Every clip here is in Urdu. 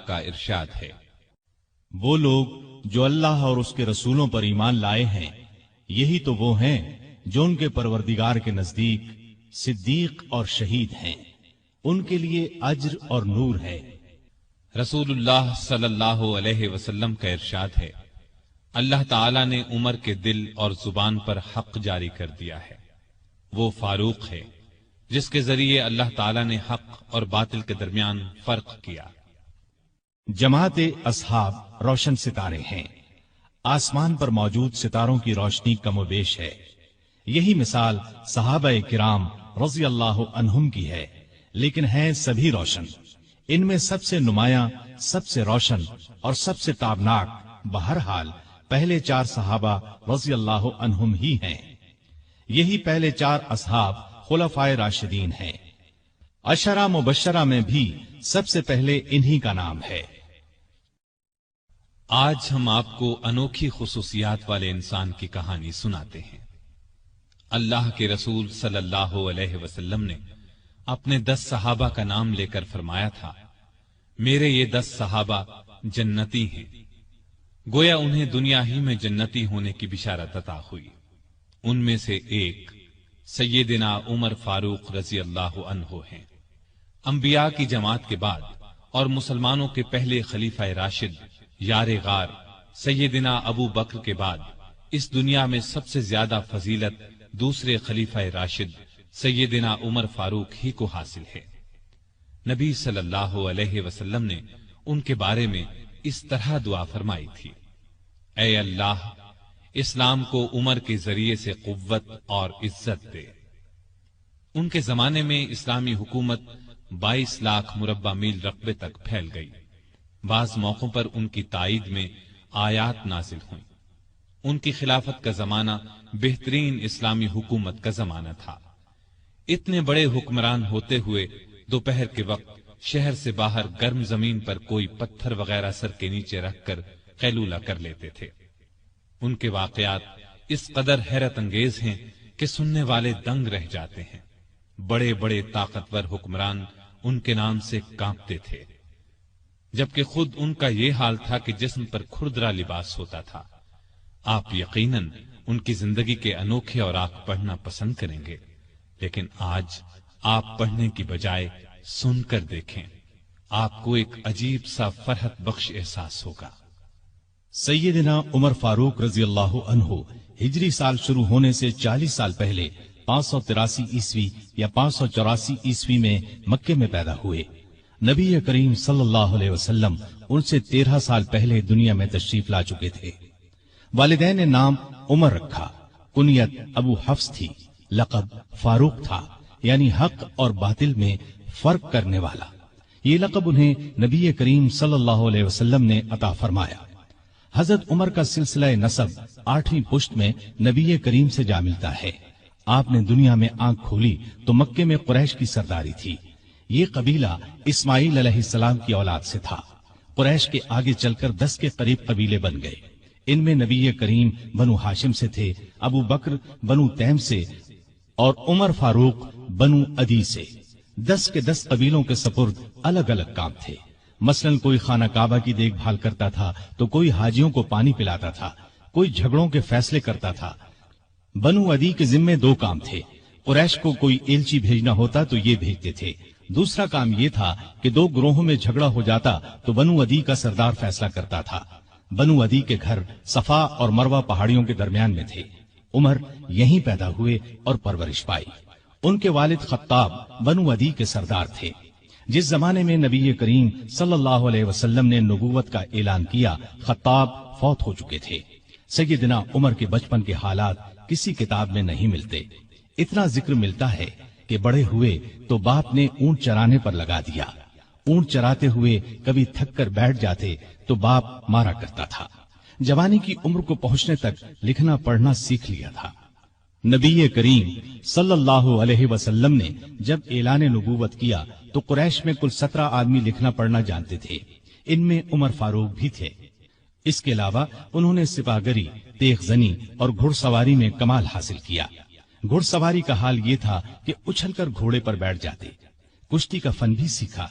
کا ارشاد ہے، وہ لوگ جو اللہ اور اس کے رسولوں پر ایمان لائے ہیں، یہی تو وہ ہیں جو ان کے پروردگار کے نزدیک صدیق اور شہید ہیں، ان کے لیے اجر اور نور ہے۔ رسول اللہ صلی اللہ علیہ وسلم کا ارشاد ہے، اللہ تعالی نے عمر کے دل اور زبان پر حق جاری کر دیا ہے۔ وہ فاروق ہے جس کے ذریعے اللہ تعالی نے حق اور باطل کے درمیان فرق کیا۔ جماعت اصحاب روشن ستارے ہیں، آسمان پر موجود ستاروں کی روشنی کم و بیش ہے۔ یہی مثال صحابہ کرام رضی اللہ عنہم کی ہے، لیکن ہیں سبھی روشن۔ ان میں سب سے نمایاں، سب سے روشن اور سب سے تابناک بہرحال پہلے 4 صحابہ رضی اللہ عنہم ہی ہیں۔ یہی پہلے 4 اصحاب خلفائے راشدین ہیں۔ عشرہ مبشرہ میں بھی سب سے پہلے انہی کا نام ہے۔ آج ہم آپ کو انوکھی خصوصیات والے انسان کی کہانی سناتے ہیں۔ اللہ کے رسول صلی اللہ علیہ وسلم نے اپنے 10 صحابہ کا نام لے کر فرمایا تھا، میرے یہ 10 صحابہ جنتی ہیں۔ گویا انہیں دنیا ہی میں جنتی ہونے کی بشارت عطا ہوئی۔ ان میں سے ایک سیدنا عمر فاروق رضی اللہ عنہ ہیں۔ انبیاء کی جماعت کے بعد اور مسلمانوں کے پہلے خلیفہ راشد یار غار سیدنا ابو بکر کے بعد اس دنیا میں سب سے زیادہ فضیلت دوسرے خلیفہ راشد سیدنا عمر فاروق ہی کو حاصل ہے۔ نبی صلی اللہ علیہ وسلم نے ان کے بارے میں اس طرح دعا فرمائی تھی، اے اللہ اسلام کو عمر کے ذریعے سے قوت اور عزت دے۔ ان کے زمانے میں اسلامی حکومت 22 لاکھ مربع میل رقبے تک پھیل گئی۔ بعض موقعوں پر ان کی تائید میں آیات نازل ہوئیں۔ ان کی خلافت کا زمانہ بہترین اسلامی حکومت کا زمانہ تھا۔ اتنے بڑے حکمران ہوتے ہوئے دوپہر کے وقت شہر سے باہر گرم زمین پر کوئی پتھر وغیرہ سر کے نیچے رکھ کر قیلولہ کر لیتے تھے۔ ان کے واقعات اس قدر حیرت انگیز ہیں کہ سننے والے دنگ رہ جاتے ہیں۔ بڑے بڑے طاقتور حکمران ان کے نام سے کانپتے تھے، جبکہ خود ان کا یہ حال تھا کہ جسم پر کھردرا لباس ہوتا تھا۔ آپ یقیناً ان کی زندگی کے انوکھے اوراق پڑھنا پسند کریں گے، لیکن آج آپ پڑھنے کی بجائے سن کر دیکھیں، آپ کو ایک عجیب سا فرحت بخش احساس ہوگا۔ سیدنا عمر فاروق رضی اللہ عنہ ہجری سال شروع ہونے سے 40 سال پہلے 583 عیسوی یا 584 عیسوی میں مکے میں پیدا ہوئے۔ نبی کریم صلی اللہ علیہ وسلم ان سے 13 سال پہلے دنیا میں تشریف لا چکے تھے۔ والدین نے نام عمر رکھا، کنیت ابو حفص تھی، لقب فاروق تھا، یعنی حق اور باطل میں فرق کرنے والا۔ یہ لقب انہیں نبی کریم صلی اللہ علیہ وسلم نے عطا فرمایا۔ حضرت عمر کا سلسلہ نسب 8ویں پشت میں نبی کریم سے جا ملتا ہے۔ آپ نے دنیا میں آنکھ کھولی تو مکے میں قریش کی سرداری تھی۔ یہ قبیلہ اسماعیل علیہ السلام کی اولاد سے تھا۔ قریش کے آگے چل کر 10 کے قریب قبیلے بن گئے۔ ان میں نبی کریم بنو ہاشم سے تھے، ابو بکر بنو تیم سے اور عمر فاروق بنو عدی سے۔ 10 کے 10 قبیلوں کے سپرد الگ الگ کام تھے۔ مثلا کوئی خانہ کعبہ کی دیکھ بھال کرتا تھا تو کوئی حاجیوں کو پانی پلاتا تھا، کوئی جھگڑوں کے فیصلے کرتا تھا۔ بنو عدی کے ذمے 2 کام تھے۔ قریش کو کوئی ایلچی بھیجنا ہوتا تو یہ بھیجتے تھے۔ دوسرا کام یہ تھا کہ 2 گروہوں میں جھگڑا ہو جاتا تو بنو عدی کا سردار فیصلہ کرتا تھا۔ بنو عدی کے گھر صفا اور مروہ پہاڑیوں کے درمیان میں تھے۔ عمر یہیں پیدا ہوئے اور پرورش پائی۔ ان کے والد خطاب بنو عدی کے سردار تھے۔ جس زمانے میں نبی کریم صلی اللہ علیہ وسلم نے نبوت کا اعلان کیا، خطاب فوت ہو چکے تھے۔ سیدنا عمر کے بچپن کے حالات کسی کتاب میں نہیں ملتے۔ اتنا ذکر ملتا ہے کہ بڑے ہوئے تو باپ نے اونٹ چرانے پر لگا دیا۔ اونٹ چراتے ہوئے کبھی تھک کر بیٹھ جاتے تو باپ مارا کرتا تھا۔ جوانی کی عمر کو پہنچنے تک لکھنا پڑھنا سیکھ لیا تھا۔ نبی کریم صلی اللہ علیہ وسلم نے جب اعلان نبوت کیا تو قریش میں کل 17 آدمی لکھنا پڑھنا جانتے تھے۔ ان میں عمر فاروق بھی تھے۔ اس کے علاوہ انہوں نے سپاہگری، تیغ زنی اور گھڑ سواری میں کمال حاصل کیا۔ گھڑ سواری کا حال یہ تھا کہ اچھل کر گھوڑے پر بیٹھ جاتے۔ کشتی کا فن بھی سیکھا۔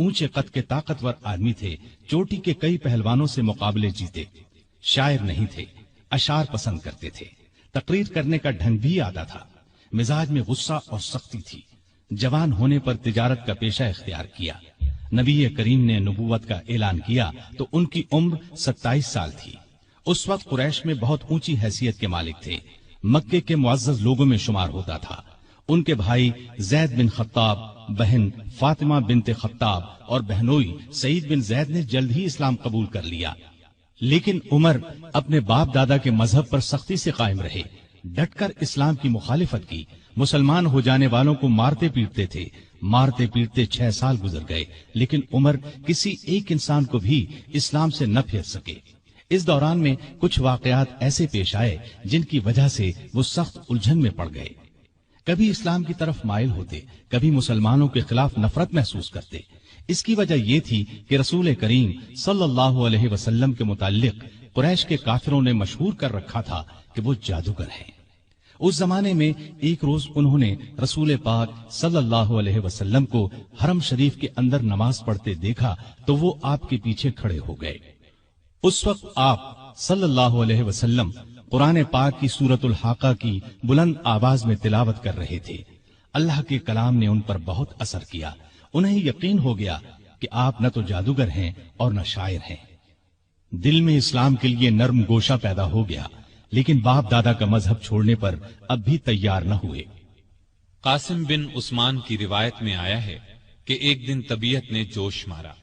اونچے قد کے طاقتور آدمی تھے، چوٹی کے کئی پہلوانوں سے مقابلے جیتے، شاعر نہیں تھے، اشعار پسند کرتے تھے، تقریر کرنے کا ڈھنگ بھی آتا تھا، مزاج میں غصہ اور سختی تھی، جوان ہونے پر تجارت کا پیشہ اختیار کیا۔ نبی کریم نے نبوت کا اعلان کیا تو ان کی عمر 27 سال تھی۔ اس وقت قریش میں بہت اونچی حیثیت کے مالک تھے، مکے کے معزز لوگوں میں شمار ہوتا تھا۔ ان کے بھائی زید بن خطاب، بہن فاطمہ بنت خطاب اور بہنوئی سعید بن زید نے جلد ہی اسلام قبول کر لیا، لیکن عمر اپنے باپ دادا کے مذہب پر سختی سے قائم رہے، ڈٹ کر اسلام کی مخالفت کی، مسلمان ہو جانے والوں کو مارتے پیٹتے تھے، مارتے پیٹتے 6 سال گزر گئے، لیکن عمر کسی ایک انسان کو بھی اسلام سے نہ پھیر سکے۔ اس دوران میں کچھ واقعات ایسے پیش آئے جن کی وجہ سے وہ سخت الجھن میں پڑ گئے، کبھی اسلام کی طرف مائل ہوتے، کبھی مسلمانوں کے خلاف نفرت محسوس کرتے۔ اس کی وجہ یہ تھی کہ رسول کریم صلی اللہ علیہ وسلم کے متعلق قریش کے کافروں نے مشہور کر رکھا تھا کہ وہ جادوگر ہیں۔ اس زمانے میں ایک روز انہوں نے رسول پاک صلی اللہ علیہ وسلم کو حرم شریف کے اندر نماز پڑھتے دیکھا تو وہ آپ کے پیچھے کھڑے ہو گئے۔ اس وقت آپ صلی اللہ علیہ وسلم قرآن پاک کی سورۃ الحاقہ کی بلند آواز میں تلاوت کر رہے تھے۔ اللہ کے کلام نے ان پر بہت اثر کیا، انہیں یقین ہو گیا کہ آپ نہ تو جادوگر ہیں اور نہ شاعر ہیں۔ دل میں اسلام کے لیے نرم گوشہ پیدا ہو گیا، لیکن باپ دادا کا مذہب چھوڑنے پر اب بھی تیار نہ ہوئے۔ قاسم بن عثمان کی روایت میں آیا ہے کہ ایک دن طبیعت نے جوش مارا،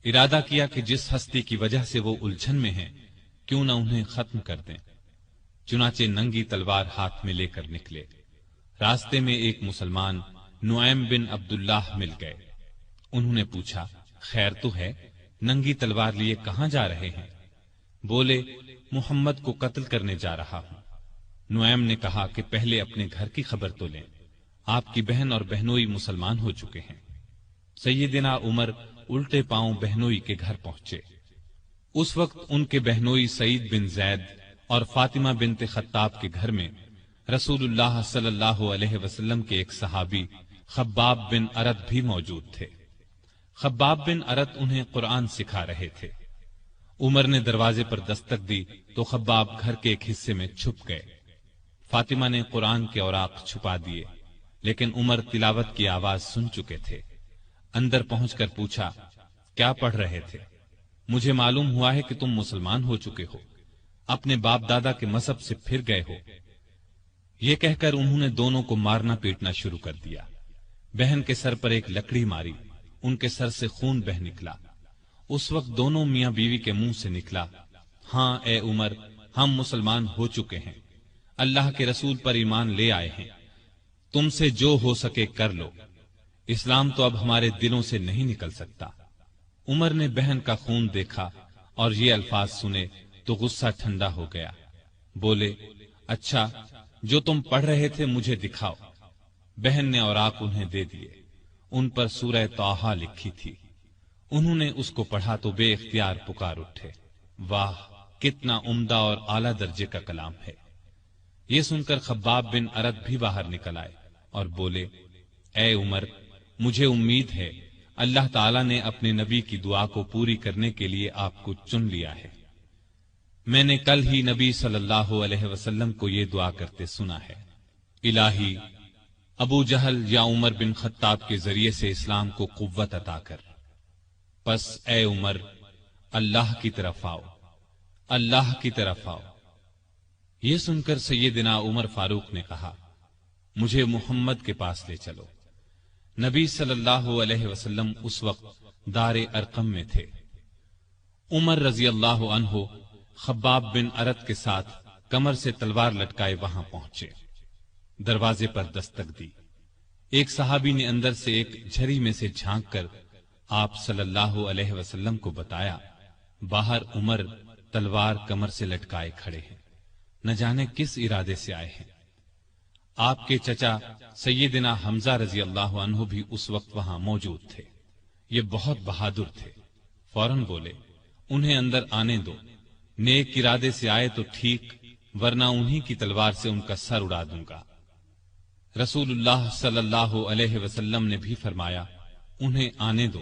ارادہ کیا کہ جس ہستی کی وجہ سے وہ الجھن میں ہیں کیوں نہ انہیں ختم کر دیں۔ چنانچہ ننگی تلوار ہاتھ میں لے کر نکلے۔ راستے میں ایک مسلمان نعیم بن عبداللہ مل گئے۔ انہوں نے پوچھا، خیر تو ہے، ننگی تلوار لیے کہاں جا رہے ہیں؟ بولے، محمد کو قتل کرنے جا رہا ہوں۔ نعیم نے کہا کہ پہلے اپنے گھر کی خبر تو لیں، آپ کی بہن اور بہنوئی مسلمان ہو چکے ہیں۔ سیدنا عمر الٹے پاؤں بہنوئی کے گھر پہنچے۔ اس وقت ان کے بہنوئی سعید بن زید اور فاطمہ بنت خطاب کے گھر میں رسول اللہ صلی اللہ علیہ وسلم کے ایک صحابی خباب بن ارت بھی موجود تھے۔ خباب بن ارت انہیں قرآن سکھا رہے تھے۔ عمر نے دروازے پر دستک دی تو خباب گھر کے ایک حصے میں چھپ گئے۔ فاطمہ نے قرآن کے اوراق چھپا دیے، لیکن عمر تلاوت کی آواز سن چکے تھے۔ اندر پہنچ کر پوچھا، کیا پڑھ رہے تھے؟ مجھے معلوم ہوا ہے کہ تم مسلمان ہو چکے ہو، اپنے باپ دادا کے مذہب سے پھر گئے ہو۔ یہ کہہ کر انہوں نے دونوں کو مارنا پیٹنا شروع کر دیا۔ بہن کے سر پر ایک لکڑی ماری، ان کے سر سے خون بہ نکلا۔ اس وقت دونوں میاں بیوی کے منہ سے نکلا، ہاں اے عمر، ہم مسلمان ہو چکے ہیں، اللہ کے رسول پر ایمان لے آئے ہیں، تم سے جو ہو سکے کر لو، اسلام تو اب ہمارے دلوں سے نہیں نکل سکتا۔ عمر نے بہن کا خون دیکھا اور یہ الفاظ سنے تو غصہ ٹھنڈا ہو گیا۔ بولے، اچھا جو تم پڑھ رہے تھے مجھے دکھاؤ۔ بہن نے اوراق انہیں دے دیے، ان پر سورہ طٰہٰ لکھی تھی۔ انہوں نے اس کو پڑھا تو بے اختیار پکار اٹھے، واہ کتنا عمدہ اور اعلیٰ درجے کا کلام ہے۔ یہ سن کر خباب بن ارت بھی باہر نکل آئے اور بولے، اے عمر، مجھے امید ہے اللہ تعالیٰ نے اپنے نبی کی دعا کو پوری کرنے کے لیے آپ کو چن لیا ہے۔ میں نے کل ہی نبی صلی اللہ علیہ وسلم کو یہ دعا کرتے سنا ہے، الہی ابو جہل یا عمر بن خطاب کے ذریعے سے اسلام کو قوت عطا کر۔ پس اے عمر، اللہ کی طرف آؤ، اللہ کی طرف آؤ۔ یہ سن کر سیدنا عمر فاروق نے کہا، مجھے محمد کے پاس لے چلو۔ نبی صلی اللہ علیہ وسلم اس وقت دار ارقم میں تھے۔ عمر رضی اللہ عنہ خباب بن ارت کے ساتھ کمر سے تلوار لٹکائے وہاں پہنچے۔ دروازے پر دستک دی۔ ایک صحابی نے اندر سے ایک جھری میں سے جھانک کر آپ صلی اللہ علیہ وسلم کو بتایا، باہر عمر تلوار کمر سے لٹکائے کھڑے ہیں، نہ جانے کس ارادے سے آئے ہیں۔ آپ کے چچا سیدنا حمزہ رضی اللہ عنہ بھی اس وقت وہاں موجود تھے۔ یہ بہت بہادر تھے، فوراً بولے، انہیں اندر آنے دو، نیک ارادے سے آئے تو ٹھیک، ورنہ انہی کی تلوار سے ان کا سر اڑا دوں گا۔ رسول اللہ صلی اللہ علیہ وسلم نے بھی فرمایا، انہیں آنے دو۔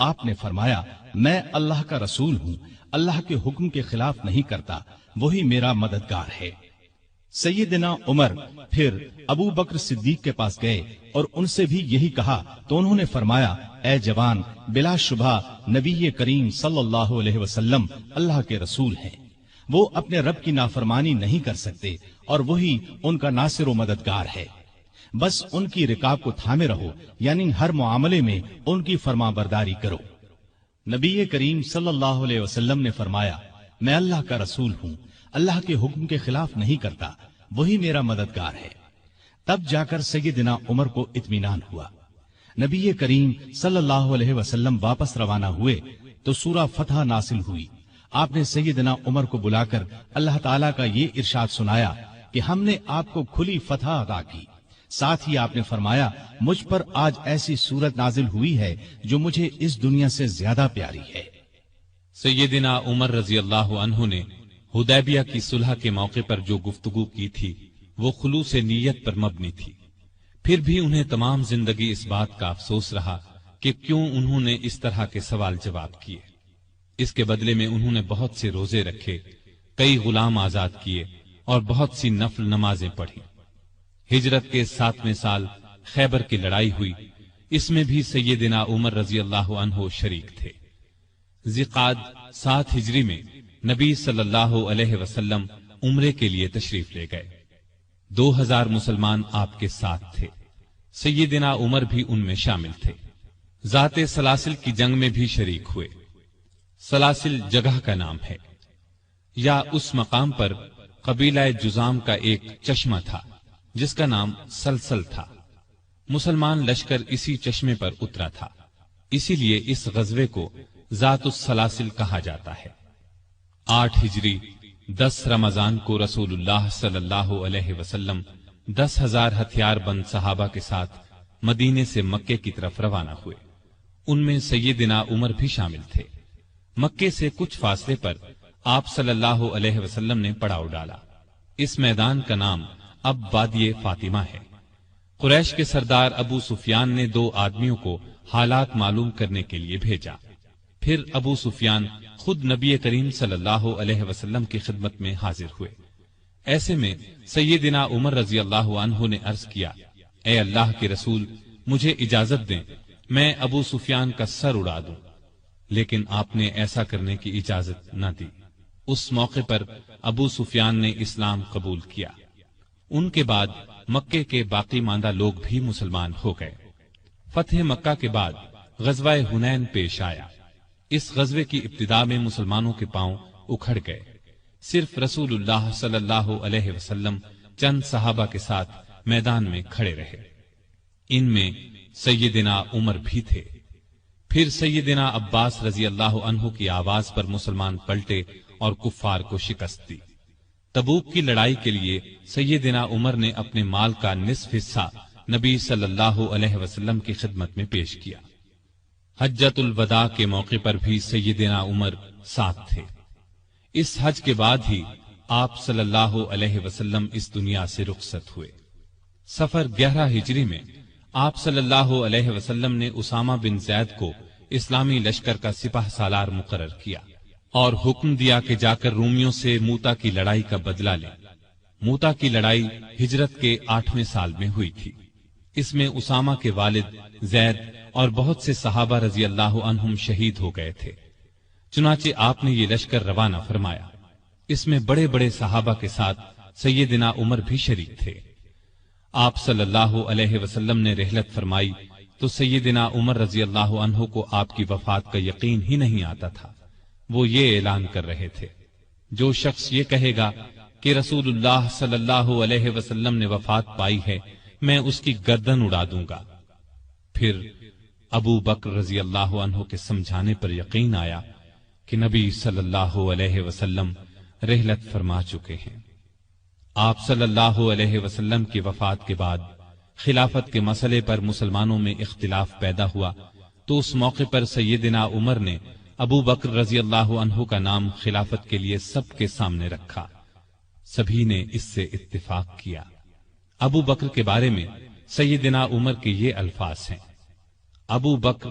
آپ نے فرمایا میں اللہ کا رسول ہوں، اللہ کے حکم کے خلاف نہیں کرتا، وہی میرا مددگار ہے۔ سیدنا عمر پھر ابو بکر صدیق کے پاس گئے اور ان سے بھی یہی کہا تو انہوں نے فرمایا اے جوان، بلا شبہ نبی کریم صلی اللہ علیہ وسلم اللہ کے رسول ہیں، وہ اپنے رب کی نافرمانی نہیں کر سکتے اور وہی ان کا ناصر و مددگار ہے، بس ان کی رکاب کو تھامے رہو، یعنی ہر معاملے میں ان کی فرما برداری کرو۔ نبی کریم صلی اللہ علیہ وسلم نے فرمایا میں اللہ کا رسول ہوں، اللہ کے حکم کے خلاف نہیں کرتا، وہی میرا مددگار ہے۔ تب جا کر سیدنا عمر کو اطمینان ہوا۔ نبی کریم صلی اللہ علیہ وسلم واپس روانہ ہوئے تو سورہ فتح نازل ہوئی۔ آپ نے سیدنا عمر کو بلا کر اللہ تعالیٰ کا یہ ارشاد سنایا کہ ہم نے آپ کو کھلی فتح عطا کی، ساتھ ہی آپ نے فرمایا مجھ پر آج ایسی صورت نازل ہوئی ہے جو مجھے اس دنیا سے زیادہ پیاری ہے۔ سیدنا عمر رضی اللہ عنہ نے حدیبیہ کی صلح کے موقع پر جو گفتگو کی تھی وہ خلوص نیت پر مبنی تھی، پھر بھی انہیں تمام زندگی اس بات کا افسوس رہا کہ کیوں انہوں نے اس طرح کے سوال جواب کیے۔ اس کے بدلے میں انہوں نے بہت سے روزے رکھے، کئی غلام آزاد کیے اور بہت سی نفل نمازیں پڑھی۔ ہجرت کے 7ویں سال خیبر کی لڑائی ہوئی، اس میں بھی سیدنا عمر رضی اللہ عنہ شریک تھے۔ ذیقعد 7 ہجری میں نبی صلی اللہ علیہ وسلم عمرے کے لیے تشریف لے گئے۔ 2000 مسلمان آپ کے ساتھ تھے، سیدنا عمر بھی ان میں شامل تھے۔ ذات سلاسل کی جنگ میں بھی شریک ہوئے۔ سلاسل جگہ کا نام ہے، یا اس مقام پر قبیلہ جزام کا ایک چشمہ تھا جس کا نام سلسل تھا۔ مسلمان لشکر اسی چشمے پر اترا تھا، اسی لیے اس غزوے کو ذات السلاسل کہا جاتا ہے۔ 8 ہجری 10 رمضان کو رسول اللہ صلی اللہ علیہ وسلم 10,000 ہتھیار بند صحابہ کے ساتھ مدینے سے مکے کی طرف روانہ ہوئے۔ ان میں سیدنا عمر بھی شامل تھے۔ مکے سے کچھ فاصلے پر آپ صلی اللہ علیہ وسلم نے پڑاؤ ڈالا۔ اس میدان کا نام اب وادی فاطمہ ہے۔ قریش کے سردار ابو سفیان نے 2 آدمیوں کو حالات معلوم کرنے کے لیے بھیجا۔ پھر ابو سفیان خود نبی کریم صلی اللہ علیہ وسلم کی خدمت میں حاضر ہوئے۔ ایسے میں سیدنا عمر رضی اللہ عنہ نے عرض کیا اے اللہ کے رسول، مجھے اجازت دیں میں ابو سفیان کا سر اڑا دوں، لیکن آپ نے ایسا کرنے کی اجازت نہ دی۔ اس موقع پر ابو سفیان نے اسلام قبول کیا۔ ان کے بعد مکے کے باقی ماندہ لوگ بھی مسلمان ہو گئے۔ فتح مکہ کے بعد غزوہ حنین پیش آیا۔ اس غزوے کی ابتدا میں مسلمانوں کے پاؤں اکھڑ گئے، صرف رسول اللہ صلی اللہ علیہ وسلم چند صحابہ کے ساتھ میدان میں کھڑے رہے۔ ان میں سیدنا عمر بھی تھے۔ پھر سیدنا عباس رضی اللہ عنہ کی آواز پر مسلمان پلٹے اور کفار کو شکست دی۔ تبوک کی لڑائی کے لیے سیدنا عمر نے اپنے مال کا نصف حصہ نبی صلی اللہ علیہ وسلم کی خدمت میں پیش کیا۔ حجۃ الوداع کے موقع پر بھی سیدنا عمر ساتھ تھے۔ اس حج کے بعد ہی آپ صلی اللہ علیہ وسلم اس دنیا سے رخصت ہوئے۔ سفر 11 ہجری میں آپ صلی اللہ علیہ وسلم نے اسامہ بن زید کو اسلامی لشکر کا سپہ سالار مقرر کیا اور حکم دیا کہ جا کر رومیوں سے موتا کی لڑائی کا بدلہ لیں۔ موتا کی لڑائی ہجرت کے 8ویں سال میں ہوئی تھی۔ اس میں اسامہ کے والد زید اور بہت سے صحابہ رضی اللہ عنہم شہید ہو گئے تھے۔ چنانچہ آپ نے یہ لشکر روانہ فرمایا۔ اس میں بڑے بڑے صحابہ کے ساتھ سیدنا عمر بھی شریک تھے۔ آپ صلی اللہ علیہ وسلم نے رحلت فرمائی تو سیدنا عمر رضی اللہ عنہ کو آپ کی وفات کا یقین ہی نہیں آتا تھا۔ وہ یہ اعلان کر رہے تھے جو شخص یہ کہے گا کہ رسول اللہ صلی اللہ علیہ وسلم نے وفات پائی ہے، میں اس کی گردن اڑا دوں گا۔ پھر ابو بکر رضی اللہ عنہ کے سمجھانے پر یقین آیا کہ نبی صلی اللہ علیہ وسلم رحلت فرما چکے ہیں۔ آپ صلی اللہ علیہ وسلم کی وفات کے بعد خلافت کے مسئلے پر مسلمانوں میں اختلاف پیدا ہوا تو اس موقع پر سیدنا عمر نے ابو بکر رضی اللہ عنہ کا نام خلافت کے لیے سب کے سامنے رکھا۔ سبھی نے اس سے اتفاق کیا۔ ابو بکر کے بارے میں سیدنا عمر کے یہ الفاظ ہیں: ابو بکر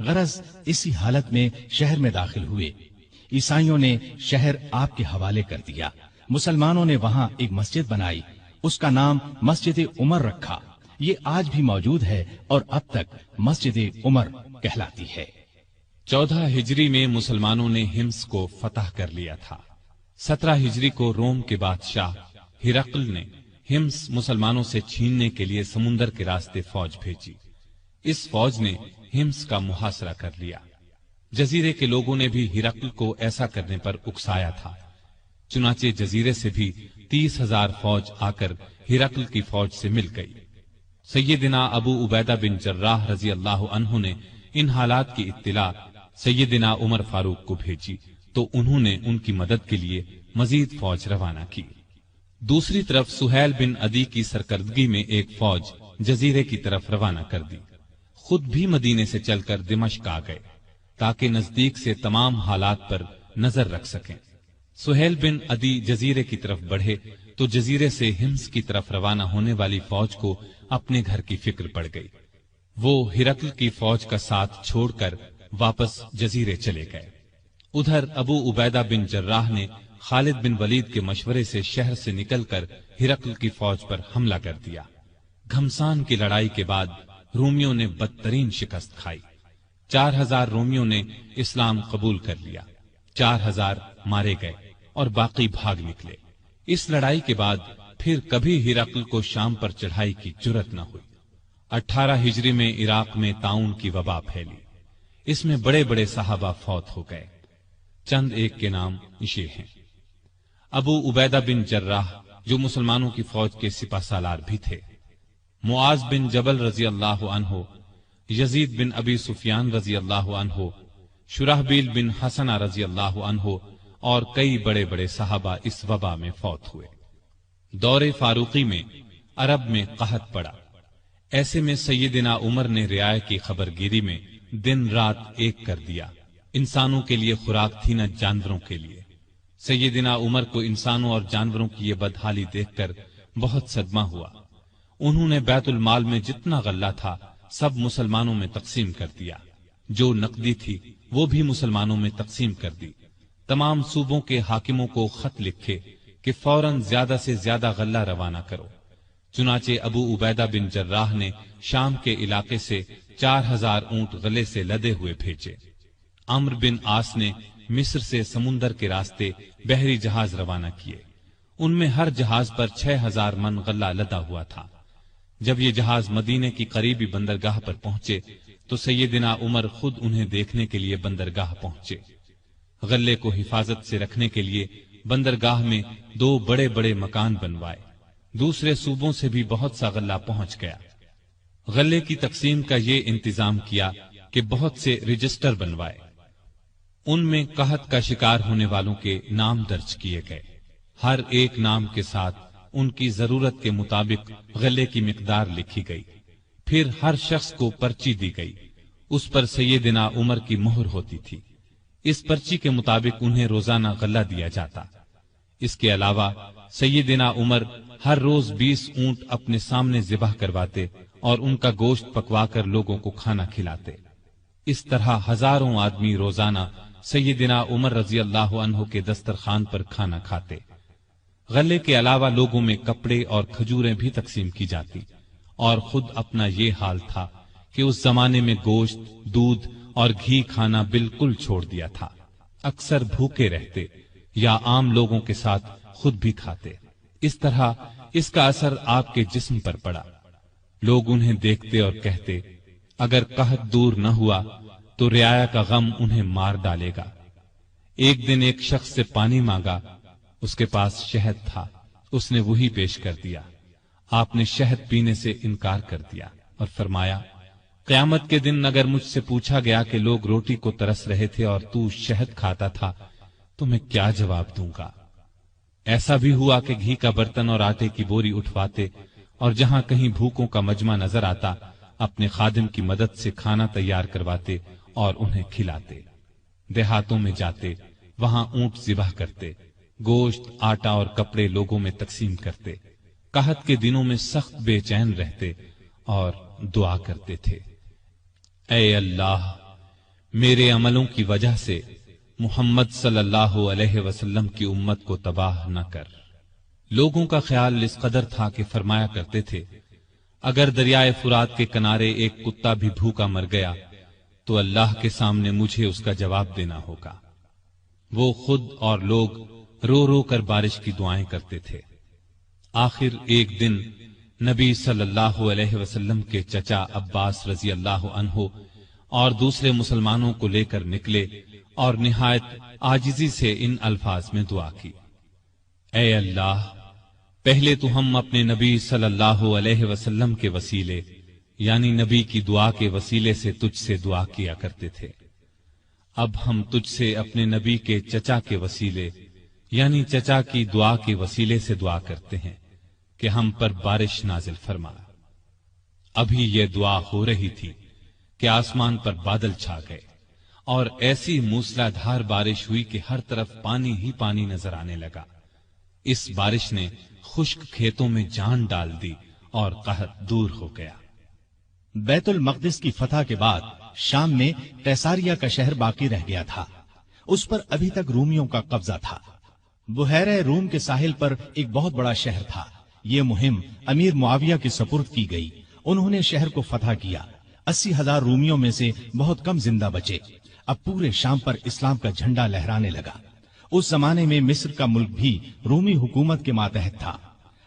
غرض اسی حالت میں شہر میں داخل ہوئے۔ عیسائیوں نے شہر آپ کے حوالے کر دیا۔ مسلمانوں نے وہاں ایک مسجد بنائی، اس کا نام مسجد عمر رکھا۔ یہ آج بھی موجود ہے اور اب تک مسجد عمر کہلاتی ہے۔ 14 ہجری میں مسلمانوں نے ہمس کو فتح کر لیا تھا۔ 17 ہجری کو روم کے بادشاہ ہرقل نے ہمس مسلمانوں سے چھیننے کے لیے سمندر کے راستے فوج بھیجی۔ اس فوج نے ہمس کا محاصرہ کر لیا۔ جزیرے کے لوگوں نے بھی ہرقل کو ایسا کرنے پر اکسایا تھا، چنانچہ جزیرے سے بھی 30,000 فوج آ کر ہرقل کی فوج سے مل گئی۔ سیدنا ابو عبیدہ بن جراح رضی اللہ عنہ نے ان حالات کی اطلاع سیدنا عمر فاروق کو بھیجی تو انہوں نے ان کی مدد کے لیے مزید فوج روانہ کی۔ دوسری طرف سہیل بن عدی کی سرکردگی میں ایک فوج جزیرے کی طرف روانہ کر دی۔ خود بھی مدینے سے چل کر دمشق آ گئے تاکہ نزدیک سے تمام حالات پر نظر رکھ سکیں۔ سہیل بن عدی جزیرے کی طرف بڑھے تو جزیرے سے ہمس کی طرف روانہ ہونے والی فوج کو اپنے گھر کی فکر پڑ گئی۔ وہ ہرقل کی فوج کا ساتھ چھوڑ کر واپس جزیرے چلے گئے۔ ادھر ابو عبیدہ بن جراح نے خالد بن ولید کے مشورے سے شہر سے نکل کر ہرقل کی فوج پر حملہ کر دیا۔ گھمسان کی لڑائی کے بعد رومیوں نے بدترین شکست کھائی۔ 4,000 رومیوں نے اسلام قبول کر لیا، 4,000 مارے گئے اور باقی بھاگ نکلے۔ اس لڑائی کے بعد پھر کبھی ہرقل کو شام پر چڑھائی کی جرت نہ ہوئی۔ 18 ہجری میں عراق میں طاعون کی وبا پھیلی، اس میں بڑے بڑے صحابہ فوت ہو گئے۔ چند ایک کے نام یہ ہیں: ابو عبیدہ بن جراح جو مسلمانوں کی فوج کے سپہ سالار بھی تھے، معاذ بن جبل رضی اللہ عنہ، یزید بن ابی سفیان رضی اللہ عنہ، شرحبیل بن حسنہ رضی اللہ عنہ اور کئی بڑے بڑے صحابہ اس وبا میں فوت ہوئے۔ دور فاروقی میں عرب میں قحط پڑا، ایسے میں سیدنا عمر نے رعایا کی خبرگیری میں دن رات ایک کر دیا۔ انسانوں کے لیے خوراک تھی نہ جانوروں کے لیے۔ سیدنا عمر کو انسانوں اور جانوروں کی یہ بدحالی دیکھ کر بہت صدمہ ہوا۔ انہوں نے بیت المال میں جتنا غلہ تھا سب مسلمانوں میں تقسیم کر دیا، جو نقدی تھی وہ بھی مسلمانوں میں تقسیم کر دی۔ تمام صوبوں کے حاکموں کو خط لکھے کہ فوراً زیادہ سے زیادہ غلہ روانہ کرو۔ چنانچہ ابو عبیدہ بن جراح نے شام کے علاقے سے 4,000 اونٹ غلے سے لدے ہوئے بھیجے۔ عمرو بن عاص نے مصر سے سمندر کے راستے بحری جہاز روانہ کیے، ان میں ہر جہاز پر 6,000 من غلہ لدا ہوا تھا۔ جب یہ جہاز مدینے کی قریبی بندرگاہ پر پہنچے تو سیدنا عمر خود انہیں دیکھنے کے لیے بندرگاہ پہنچے۔ غلے کو حفاظت سے رکھنے کے لیے بندرگاہ میں 2 بڑے بڑے مکان بنوائے۔ دوسرے صوبوں سے بھی بہت سا غلہ پہنچ گیا۔ غلے کی تقسیم کا یہ انتظام کیا کہ بہت سے رجسٹر بنوائے، ان میں قحط کا شکار ہونے والوں کے نام درج کیے گئے۔ ہر ایک نام کے ساتھ ان کی ضرورت کے مطابق غلے کی مقدار لکھی گئی، پھر ہر شخص کو پرچی دی گئی، اس پر سیدنا عمر کی مہر ہوتی تھی۔ اس پرچی کے مطابق انہیں روزانہ غلہ دیا جاتا۔ اس کے علاوہ سیدنا عمر ہر روز 20 اونٹ اپنے سامنے ذبح کرواتے اور ان کا گوشت پکوا کر لوگوں کو کھانا کھلاتے۔ اس طرح ہزاروں آدمی روزانہ سیدنا عمر رضی اللہ عنہ کے دسترخوان پر کھانا کھاتے۔ غلے کے علاوہ لوگوں میں کپڑے اور کھجوریں بھی تقسیم کی جاتی، اور خود اپنا یہ حال تھا کہ اس زمانے میں گوشت، دودھ اور گھی کھانا بالکل چھوڑ دیا تھا۔ اکثر بھوکے رہتے یا عام لوگوں کے ساتھ خود بھی کھاتے۔ اس طرح اس کا اثر آپ کے جسم پر پڑا۔ لوگ انہیں دیکھتے اور کہتے، اگر قحط دور نہ ہوا تو رعایا کا غم انہیں مار ڈالے گا۔ ایک دن ایک شخص سے پانی مانگا، اس کے پاس شہد تھا، اس نے وہی پیش کر دیا۔ آپ نے شہد پینے سے انکار کر دیا اور فرمایا، قیامت کے دن اگر مجھ سے پوچھا گیا کہ لوگ روٹی کو ترس رہے تھے اور تو شہد کھاتا تھا تو میں کیا جواب دوں گا؟ ایسا بھی ہوا کہ گھی کا برتن اور آٹے کی بوری اٹھواتے اور جہاں کہیں بھوکوں کا مجمع نظر آتا اپنے خادم کی مدد سے کھانا تیار کرواتے اور انہیں کھلاتے۔ دیہاتوں میں جاتے، وہاں اونٹ ذبح کرتے، گوشت، آٹا اور کپڑے لوگوں میں تقسیم کرتے۔ قحط کے دنوں میں سخت بے چین رہتے اور دعا کرتے تھے، اے اللہ، میرے عملوں کی وجہ سے محمد صلی اللہ علیہ وسلم کی امت کو تباہ نہ کر۔ لوگوں کا خیال اس قدر تھا کہ فرمایا کرتے تھے، اگر دریائے فرات کے کنارے ایک کتا بھی بھوکا مر گیا تو اللہ کے سامنے مجھے اس کا جواب دینا ہوگا۔ وہ خود اور لوگ رو رو کر بارش کی دعائیں کرتے تھے۔ آخر ایک دن نبی صلی اللہ علیہ وسلم کے چچا عباس رضی اللہ عنہ اور دوسرے مسلمانوں کو لے کر نکلے اور نہایت عاجزی سے ان الفاظ میں دعا کی، اے اللہ، پہلے تو ہم اپنے نبی صلی اللہ علیہ وسلم کے وسیلے یعنی نبی کی دعا کے وسیلے سے تجھ سے دعا کیا کرتے تھے، اب ہم تجھ سے اپنے نبی کے چچا کے وسیلے یعنی چچا کی دعا کے وسیلے سے دعا کرتے ہیں کہ ہم پر بارش نازل فرما۔ ابھی یہ دعا ہو رہی تھی کہ آسمان پر بادل چھا گئے اور ایسی موسلا دھار بارش ہوئی کہ ہر طرف پانی ہی پانی نظر آنے لگا۔ اس بارش نے خشک کھیتوں میں جان ڈال دی اور قحط دور ہو گیا۔ بیت المقدس کی فتح کے بعد شام میں قیصاریہ کا شہر باقی رہ گیا تھا، اس پر ابھی تک رومیوں کا قبضہ تھا۔ بحیرہ روم کے ساحل پر ایک بہت بڑا شہر تھا۔ یہ مہم امیر معاویہ کے سپرد کی گئی، انہوں نے شہر کو فتح کیا۔ 80,000 رومیوں میں سے بہت کم زندہ بچے۔ اب پورے شام پر اسلام کا جھنڈا لہرانے لگا۔ اس زمانے میں مصر کا ملک بھی رومی حکومت کے ماتحت تھا۔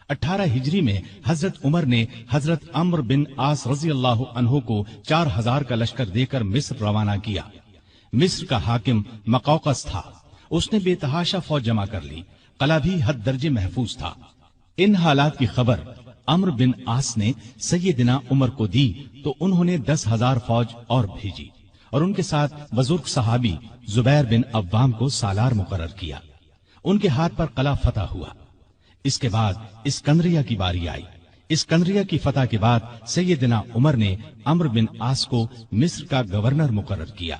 18 ہجری میں حضرت عمر نے حضرت عمرو بن عاص رضی اللہ عنہ کو 4000 کا لشکر دے کر مصر روانہ کیا۔ مصر کا حاکم مقوقس تھا، اس نے بے تحاشا فوج جمع کر لی، قلعہ بھی حد درجے محفوظ تھا۔ ان حالات کی خبر عمرو بن عاص نے سیدنا عمر کو دی تو انہوں نے 10,000 فوج اور بھیجی اور ان کے ساتھ بزرگ صحابی زبیر بن عوام کو سالار مقرر کیا۔ ان کے ہاتھ پر قلعہ فتح ہوا۔ اس کے بعد اسکندریہ کی باری آئی۔ اسکندریہ کی فتح کے بعد سیدنا عمر نے عمرو بن عاص کو مصر کا گورنر مقرر کیا۔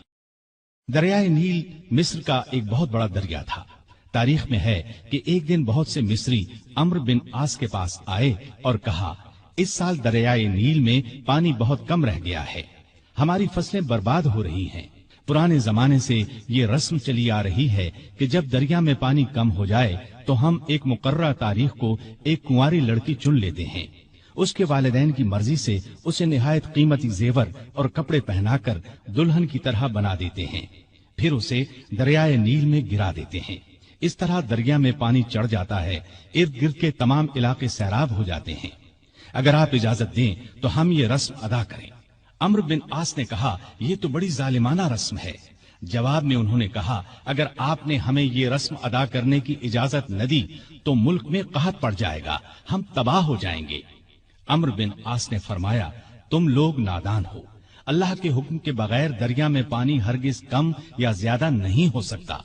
دریائے نیل مصر کا ایک بہت بڑا دریا تھا۔ تاریخ میں ہے کہ ایک دن بہت سے مصری عمرو بن عاص کے پاس آئے اور کہا، اس سال دریائے نیل میں پانی بہت کم رہ گیا ہے، ہماری فصلیں برباد ہو رہی ہیں۔ پرانے زمانے سے یہ رسم چلی آ رہی ہے کہ جب دریا میں پانی کم ہو جائے تو ہم ایک مقررہ تاریخ کو ایک کنواری لڑکی چن لیتے ہیں، اس کے والدین کی مرضی سے اسے نہایت قیمتی زیور اور کپڑے پہنا کر دلہن کی طرح بنا دیتے ہیں، پھر اسے دریائے نیل میں گرا دیتے ہیں۔ اس طرح دریا میں پانی چڑھ جاتا ہے، ارد گرد کے تمام علاقے سیراب ہو جاتے ہیں۔ اگر آپ اجازت دیں تو ہم یہ رسم ادا کریں۔ عمرو بن عاص نے کہا، یہ تو بڑی ظالمانہ رسم ہے۔ جواب میں انہوں نے کہا، اگر آپ نے ہمیں یہ رسم ادا کرنے کی اجازت نہ دی تو ملک میں قحط پڑ جائے گا، ہم تباہ ہو جائیں گے۔ عمرو بن عاص نے فرمایا، تم لوگ نادان ہو، اللہ کے حکم کے بغیر دریا میں پانی ہرگز کم یا زیادہ نہیں ہو سکتا۔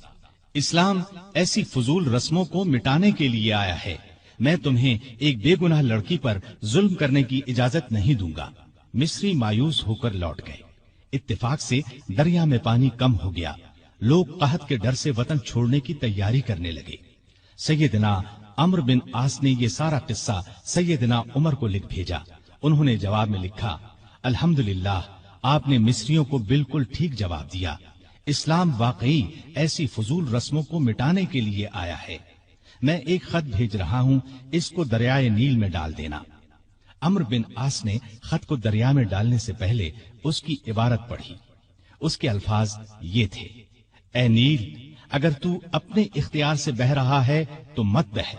اسلام ایسی فضول رسموں کو مٹانے کے لیے آیا ہے۔ میں تمہیں ایک بے گناہ لڑکی پر ظلم کرنے کی اجازت نہیں دوں گا۔ مصری مایوس ہو کر لوٹ گئے۔ اتفاق سے دریا میں پانی کم ہو گیا، لوگ قحط کے ڈر سے وطن چھوڑنے کی تیاری کرنے لگے۔ سیدنا عمرو بن عاص نے یہ سارا قصہ سیدنا عمر کو لکھ بھیجا۔ انہوں نے جواب میں لکھا، الحمدللہ، آپ نے مصریوں کو بالکل ٹھیک جواب دیا۔ اسلام واقعی ایسی فضول رسموں کو مٹانے کے لیے آیا ہے۔ میں ایک خط بھیج رہا ہوں، اس کو دریائے نیل میں ڈال دینا۔ عمرو بن عاص نے خط کو دریا میں ڈالنے سے پہلے اس کی عبارت پڑھی۔ اس کے الفاظ یہ تھے، اے نیل، اگر تو اپنے اختیار سے بہہ رہا ہے تو مت بہہ،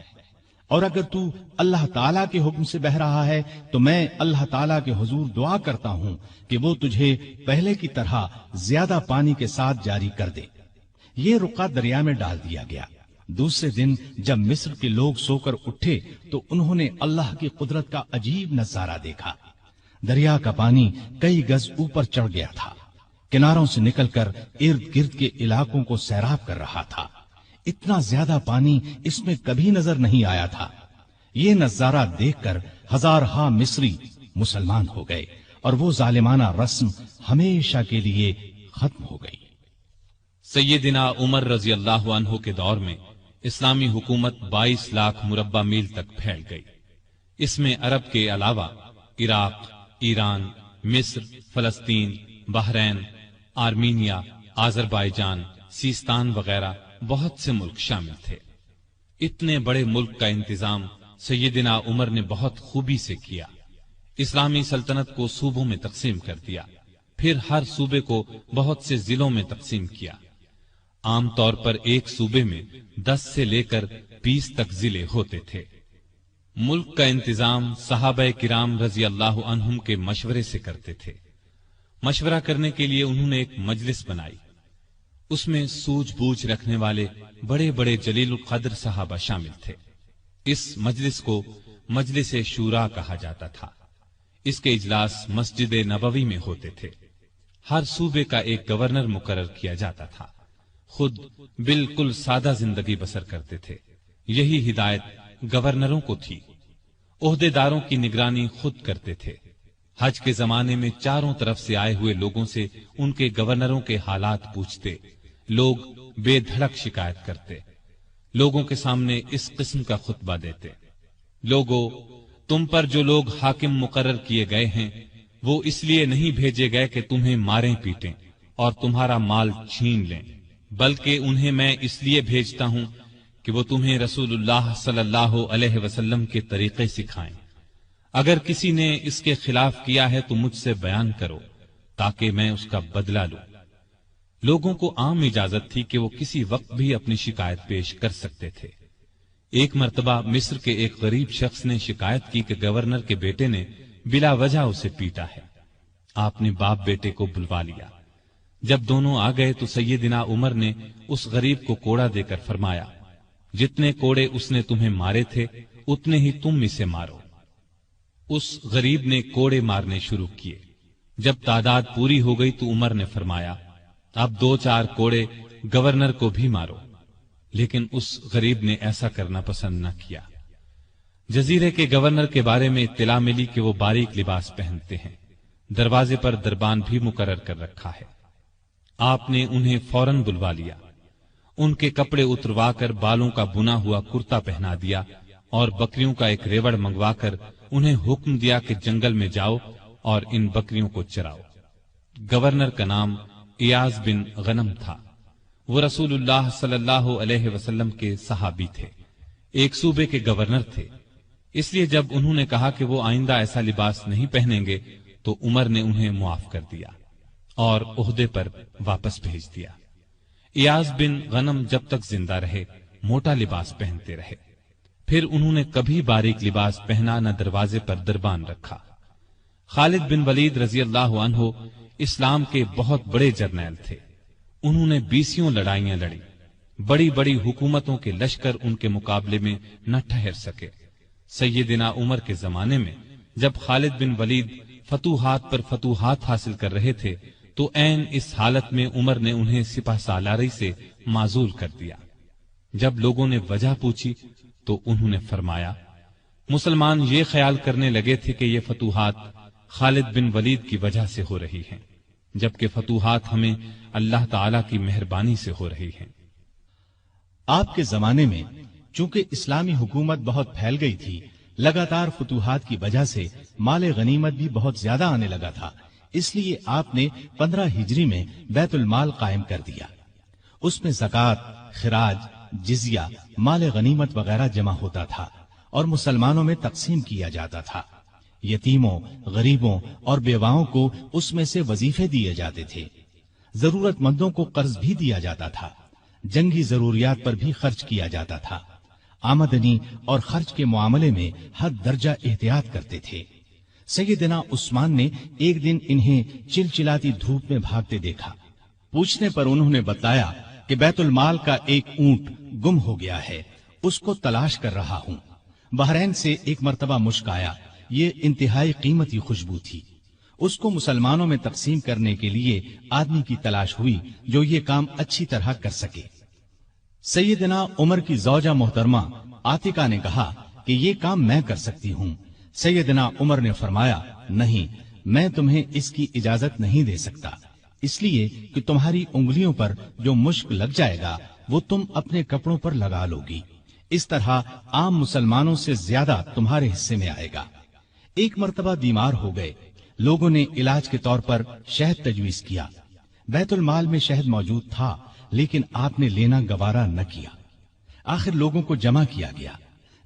اور اگر تو اللہ تعالیٰ کے حکم سے بہہ رہا ہے تو میں اللہ تعالیٰ کے حضور دعا کرتا ہوں کہ وہ تجھے پہلے کی طرح زیادہ پانی کے ساتھ جاری کر دے۔ یہ رقعہ دریا میں ڈال دیا گیا۔ دوسرے دن جب مصر کے لوگ سو کر اٹھے تو انہوں نے اللہ کی قدرت کا عجیب نظارہ دیکھا۔ دریا کا پانی کئی گز اوپر چڑھ گیا تھا، کناروں سے نکل کر ارد گرد کے علاقوں کو سیراب کر رہا تھا۔ اتنا زیادہ پانی اس میں کبھی نظر نہیں آیا تھا۔ یہ نظارہ دیکھ کر ہزارہا مصری مسلمان ہو گئے اور وہ ظالمانہ رسم ہمیشہ کے لیے ختم ہو گئی۔ سیدنا عمر رضی اللہ عنہ کے دور میں اسلامی حکومت 22 لاکھ مربع میل تک پھیل گئی۔ اس میں عرب کے علاوہ عراق، ایران، مصر، فلسطین، بحرین، آرمینیا، آذربائیجان، سیستان وغیرہ بہت سے ملک شامل تھے۔ اتنے بڑے ملک کا انتظام سیدنا عمر نے بہت خوبی سے کیا۔ اسلامی سلطنت کو صوبوں میں تقسیم کر دیا، پھر ہر صوبے کو بہت سے ضلعوں میں تقسیم کیا۔ عام طور پر ایک صوبے میں 10 سے لے کر 20 تک ضلع ہوتے تھے۔ ملک کا انتظام صحابہ کرام رضی اللہ عنہم کے مشورے سے کرتے تھے۔ مشورہ کرنے کے لیے انہوں نے ایک مجلس بنائی۔ اس میں سوجھ بوجھ رکھنے والے بڑے بڑے جلیل القدر صحابہ شامل تھے۔ اس مجلس کو مجلس شورا کہا جاتا تھا۔ اس کے اجلاس مسجد نبوی میں ہوتے تھے۔ ہر صوبے کا ایک گورنر مقرر کیا جاتا تھا۔ خود بالکل سادہ زندگی بسر کرتے تھے۔ یہی ہدایت گورنروں کو تھی۔ عہدے داروں کی نگرانی خود کرتے تھے۔ حج کے زمانے میں چاروں طرف سے آئے ہوئے لوگوں سے ان کے گورنروں کے حالات پوچھتے، لوگ بے دھڑک شکایت کرتے، لوگوں کے سامنے اس قسم کا خطبہ دیتے: لوگوں، تم پر جو لوگ حاکم مقرر کیے گئے ہیں وہ اس لیے نہیں بھیجے گئے کہ تمہیں ماریں پیٹیں اور تمہارا مال چھین لیں، بلکہ انہیں میں اس لیے بھیجتا ہوں کہ وہ تمہیں رسول اللہ صلی اللہ علیہ وسلم کے طریقے سکھائیں۔ اگر کسی نے اس کے خلاف کیا ہے تو مجھ سے بیان کرو تاکہ میں اس کا بدلہ لوں۔ لوگوں کو عام اجازت تھی کہ وہ کسی وقت بھی اپنی شکایت پیش کر سکتے تھے۔ ایک مرتبہ مصر کے ایک غریب شخص نے شکایت کی کہ گورنر کے بیٹے نے بلا وجہ اسے پیٹا ہے۔ آپ نے باپ بیٹے کو بلوا لیا۔ جب دونوں آ گئے تو سیدنا عمر نے اس غریب کو کوڑا دے کر فرمایا: جتنے کوڑے اس نے تمہیں مارے تھے اتنے ہی تم اسے مارو۔ اس غریب نے کوڑے مارنے شروع کیے۔ جب تعداد پوری ہو گئی تو عمر نے فرمایا: اب 2-4 کوڑے گورنر کو بھی مارو، لیکن اس غریب نے ایسا کرنا پسند نہ کیا۔ جزیرے کے گورنر کے بارے میں اطلاع ملی کہ وہ باریک لباس پہنتے ہیں۔ دروازے پر دربان بھی مقرر کر رکھا ہے۔ آپ نے انہیں فوراً بلوا لیا، ان کے کپڑے اتروا کر بالوں کا بنا ہوا کرتا پہنا دیا اور بکریوں کا ایک ریوڑ منگوا کر انہیں حکم دیا کہ جنگل میں جاؤ اور ان بکریوں کو چراؤ۔ گورنر کا نام ایاز بن غنم تھا۔ وہ رسول اللہ صلی اللہ علیہ وسلم کے صحابی تھے، ایک صوبے کے گورنر تھے۔ اس لیے جب انہوں نے کہا کہ وہ آئندہ ایسا لباس نہیں پہنیں گے تو عمر نے انہیں معاف کر دیا اور عہدے پر واپس بھیج دیا۔ ایاز بن غنم جب تک زندہ رہے موٹا لباس پہنتے رہے، پھر انہوں نے کبھی باریک لباس پہنا نہ دروازے پر دربان رکھا۔ خالد بن ولید رضی اللہ عنہ اسلام کے بہت بڑے جرنیل تھے۔ انہوں نے 20 لڑائیاں لڑی۔ بڑی بڑی حکومتوں کے لشکر ان کے مقابلے میں نہ ٹھہر سکے۔ سیدنا عمر کے زمانے میں جب خالد بن ولید فتوحات پر فتوحات حاصل کر رہے تھے تو عین اس حالت میں عمر نے انہیں سپہ سالاری سے معزول کر دیا۔ جب لوگوں نے وجہ پوچھی تو انہوں نے فرمایا: مسلمان یہ خیال کرنے لگے تھے کہ یہ فتوحات خالد بن ولید کی وجہ سے ہو رہی ہیں، جبکہ فتوحات ہمیں اللہ تعالی کی مہربانی سے ہو رہی ہیں۔ آپ کے زمانے میں چونکہ اسلامی حکومت بہت پھیل گئی تھی، لگاتار فتوحات کی وجہ سے مال غنیمت بھی بہت زیادہ آنے لگا تھا، اس لیے آپ نے 15 ہجری میں بیت المال قائم کر دیا۔ اس میں زکوٰۃ، خراج، جزیہ، مال غنیمت وغیرہ جمع ہوتا تھا اور مسلمانوں میں تقسیم کیا جاتا تھا۔ یتیموں، غریبوں اور بیواؤں کو اس میں سے وظیفے دیے جاتے تھے۔ ضرورت مندوں کو قرض بھی دیا جاتا تھا۔ جنگی ضروریات پر بھی خرچ کیا جاتا تھا۔ آمدنی اور خرچ کے معاملے میں حد درجہ احتیاط کرتے تھے۔ سیدنا عثمان نے ایک دن انہیں چلچلاتی دھوپ میں بھاگتے دیکھا۔ پوچھنے پر انہوں نے بتایا کہ بیت المال کا ایک اونٹ گم ہو گیا ہے، اس کو تلاش کر رہا ہوں۔ بحرین سے ایک مرتبہ مشک آیا، یہ انتہائی قیمتی خوشبو تھی۔ اس کو مسلمانوں میں تقسیم کرنے کے لیے آدمی کی تلاش ہوئی جو یہ کام اچھی طرح کر سکے۔ سیدنا عمر کی زوجہ محترمہ عاتقہ نے کہا کہ یہ کام میں کر سکتی ہوں۔ سیدنا عمر نے فرمایا: نہیں، میں تمہیں اس کی اجازت نہیں دے سکتا، اس لیے کہ تمہاری انگلیوں پر جو مشک لگ جائے گا وہ تم اپنے کپڑوں پر لگا لو گی، اس طرح عام مسلمانوں سے زیادہ تمہارے حصے میں آئے گا۔ ایک مرتبہ بیمار ہو گئے، لوگوں نے علاج کے طور پر شہد تجویز کیا۔ بیت المال میں شہد موجود تھا، لیکن آپ نے لینا گوارا نہ کیا۔ آخر لوگوں کو جمع کیا گیا۔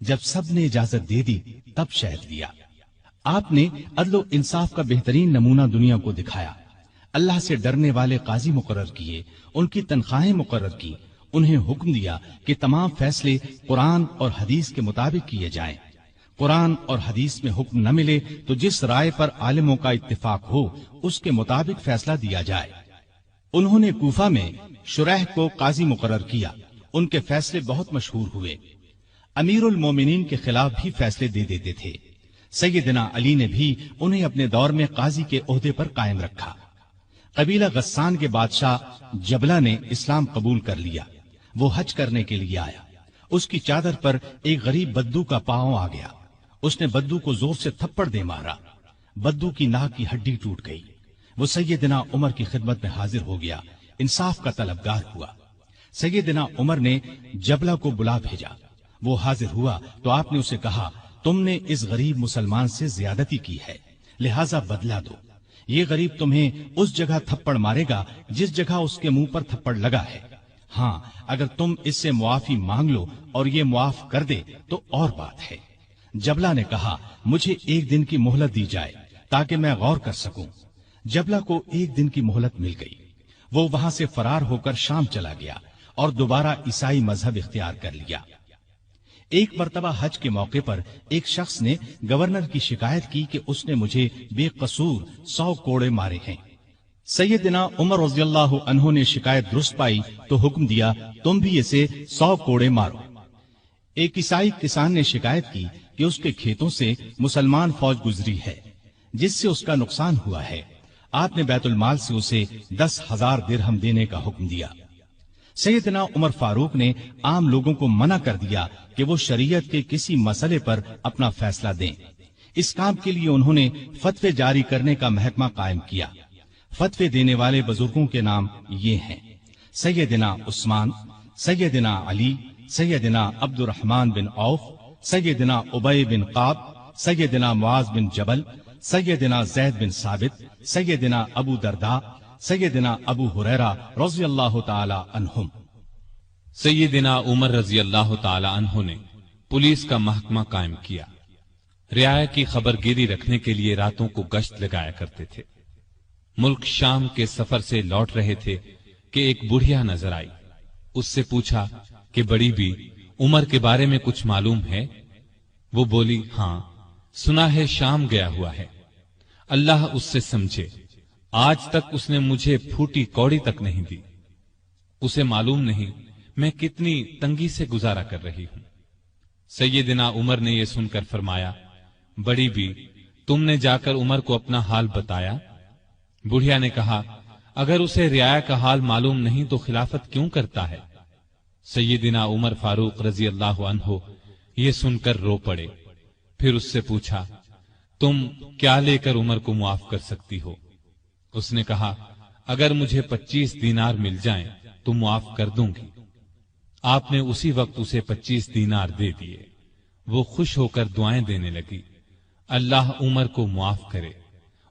جب سب نے اجازت دے دی تب شہد لیا۔ آپ نے عدل و انصاف کا بہترین نمونہ دنیا کو دکھایا۔ اللہ سے ڈرنے والے قاضی مقرر کیے، ان کی تنخواہیں مقرر کی، انہیں حکم دیا کہ تمام فیصلے قرآن اور حدیث کے مطابق کیے جائیں۔ قرآن اور حدیث میں حکم نہ ملے تو جس رائے پر عالموں کا اتفاق ہو اس کے مطابق فیصلہ دیا جائے۔ انہوں نے کوفہ میں شریح کو قاضی مقرر کیا۔ ان کے فیصلے بہت مشہور ہوئے۔ امیر المومنین کے خلاف بھی فیصلے دے دیتے تھے۔ سیدنا علی نے بھی انہیں اپنے دور میں قاضی کے عہدے پر قائم رکھا۔ قبیلہ غسان کے بادشاہ جبلہ نے اسلام قبول کر لیا۔ وہ حج کرنے کے لیے آیا۔ اس کی چادر پر ایک غریب بدو کا پاؤں آ گیا۔ اس نے بدو کو زور سے تھپڑ دے مارا۔ بدو کی ناک کی ہڈی ٹوٹ گئی۔ وہ سیدنا عمر کی خدمت میں حاضر ہو گیا، انصاف کا طلبگار ہوا۔ سیدنا عمر نے جبلہ کو بلا بھیجا۔ وہ حاضر ہوا تو آپ نے اسے کہا، تم نے اس غریب مسلمان سے زیادتی کی ہے، لہذا بدلہ دو۔ یہ غریب تمہیں اس جگہ تھپڑ مارے گا جس جگہ اس کے منہ پر تھپڑ لگا ہے۔ ہاں، اگر تم اس سے معافی مانگ لو اور یہ معاف کر دے تو اور بات ہے۔ جبلہ نے کہا، مجھے ایک دن کی مہلت دی جائے تاکہ میں غور کر سکوں۔ جبلہ کو ایک دن کی مہلت مل گئی۔ وہ وہاں سے فرار ہو کر شام چلا گیا اور دوبارہ عیسائی مذہب اختیار کر لیا۔ ایک مرتبہ حج کے موقع پر ایک شخص نے گورنر کی شکایت کی کہ اس نے مجھے بے قصور 100 کوڑے مارے ہیں۔ سیدنا عمر رضی اللہ عنہ نے شکایت درست پائی تو حکم دیا، تم بھی اسے 100 کوڑے مارو۔ ایک عیسائی کسان نے شکایت کی کہ اس کے کھیتوں سے مسلمان فوج گزری ہے جس سے اس کا نقصان ہوا ہے۔ آپ نے بیت المال سے اسے 10,000 درہم دینے کا حکم دیا۔ سیدنا عمر فاروق نے عام لوگوں کو منع کر دیا کہ وہ شریعت کے کسی مسئلے پر اپنا فیصلہ دیں۔ اس کام کے لیے انہوں نے فتوے جاری کرنے کا محکمہ قائم کیا۔ فتوے دینے والے بزرگوں کے نام یہ ہیں: سیدنا عثمان، سیدنا علی، سیدنا عبد الرحمن بن عوف، سیدنا ابی بن قعب، سیدنا معاذ بن جبل، سیدنا زید بن ثابت، سیدنا ابو درداء، سیدنا ابو ہریرہ رضی اللہ تعالی عنہم۔ سیدنا عمر رضی اللہ تعالی عنہ نے پولیس کا محکمہ قائم کیا۔ رعایا کی خبر گیری رکھنے کے لیے راتوں کو گشت لگایا کرتے تھے۔ ملک شام کے سفر سے لوٹ رہے تھے کہ ایک بڑھیا نظر آئی۔ اس سے پوچھا کہ بڑی بھی عمر کے بارے میں کچھ معلوم ہے؟ وہ بولی، ہاں، سنا ہے شام گیا ہوا ہے، اللہ اس سے سمجھے، آج تک اس نے مجھے پھوٹی کوڑی تک نہیں دی۔ اسے معلوم نہیں میں کتنی تنگی سے گزارا کر رہی ہوں۔ سیدنا عمر نے یہ سن کر فرمایا، بڑی بھی تم نے جا کر عمر کو اپنا حال بتایا؟ بڑھیا نے کہا، اگر اسے رعایا کا حال معلوم نہیں تو خلافت کیوں کرتا ہے؟ سیدنا عمر فاروق رضی اللہ عنہ یہ سن کر رو پڑے۔ پھر اس سے پوچھا، تم کیا لے کر عمر کو معاف کر سکتی ہو؟ اس نے کہا، اگر مجھے 25 دینار مل جائیں تو معاف کر دوں گی۔ آپ نے اسی وقت اسے 25 دینار دے دیے۔ وہ خوش ہو کر دعائیں دینے لگی، اللہ عمر کو معاف کرے،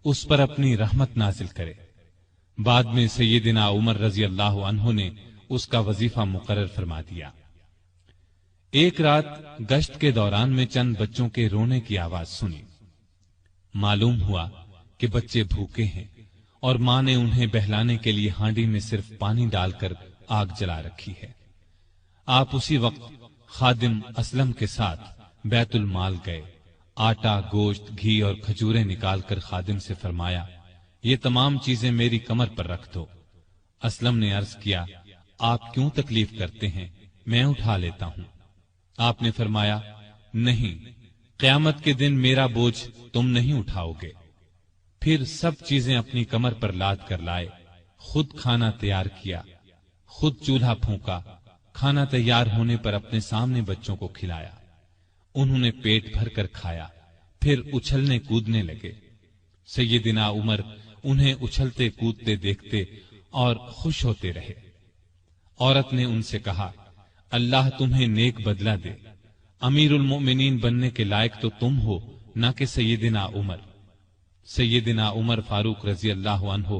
اس پر اپنی رحمت نازل کرے۔ بعد میں سیدنا عمر رضی اللہ عنہ نے اس کا وظیفہ مقرر فرما دیا۔ ایک رات گشت کے دوران میں چند بچوں کے رونے کی آواز سنی۔ معلوم ہوا کہ بچے بھوکے ہیں اور ماں نے انہیں بہلانے کے لیے ہانڈی میں صرف پانی ڈال کر آگ جلا رکھی ہے۔ آپ اسی وقت خادم اسلم کے ساتھ بیت المال گئے۔ آٹا، گوشت، گھی اور کھجوریں نکال کر خادم سے فرمایا، یہ تمام چیزیں میری کمر پر رکھ دو۔ اسلم نے عرض کیا، آپ کیوں تکلیف کرتے ہیں، میں اٹھا لیتا ہوں۔ آپ نے فرمایا، نہیں، قیامت کے دن میرا بوجھ تم نہیں اٹھاؤ گے۔ پھر سب چیزیں اپنی کمر پر لاد کر لائے، خود کھانا تیار کیا، خود چولہا پھونکا، کھانا تیار ہونے پر اپنے سامنے بچوں کو کھلایا۔ انہوں نے پیٹ بھر کر کھایا، پھر اچھلنے کودنے لگے۔ سیدنا عمر انہیں اچھلتے کودتے دیکھتے اور خوش ہوتے رہے۔ عورت نے ان سے کہا، اللہ تمہیں نیک بدلہ دے، امیر المؤمنین بننے کے لائق تو تم ہو، نہ کہ سیدنا عمر۔ سیدنا عمر فاروق رضی اللہ عنہ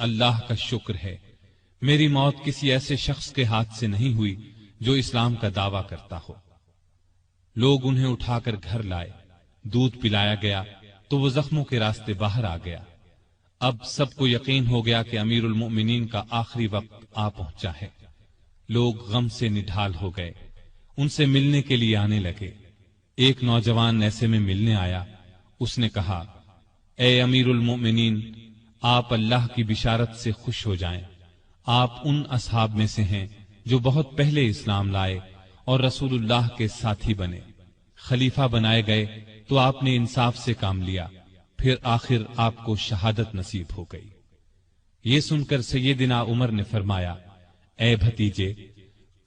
اللہ کا شکر ہے میری موت کسی ایسے شخص کے ہاتھ سے نہیں ہوئی جو اسلام کا دعویٰ کرتا ہو۔ لوگ انہیں اٹھا کر گھر لائے، دودھ پلایا گیا تو وہ زخموں کے راستے باہر آ گیا۔ اب سب کو یقین ہو گیا کہ امیر المؤمنین کا آخری وقت آ پہنچا ہے۔ لوگ غم سے نڈھال ہو گئے، ان سے ملنے کے لیے آنے لگے۔ ایک نوجوان ایسے میں ملنے آیا، اس نے کہا، اے امیر المؤمنین، آپ اللہ کی بشارت سے خوش ہو جائیں۔ آپ ان اصحاب میں سے ہیں جو بہت پہلے اسلام لائے اور رسول اللہ کے ساتھی بنے۔ خلیفہ بنائے گئے تو آپ نے انصاف سے کام لیا، پھر آخر آپ کو شہادت نصیب ہو گئی۔ یہ سن کر سیدنا عمر نے فرمایا، اے بھتیجے،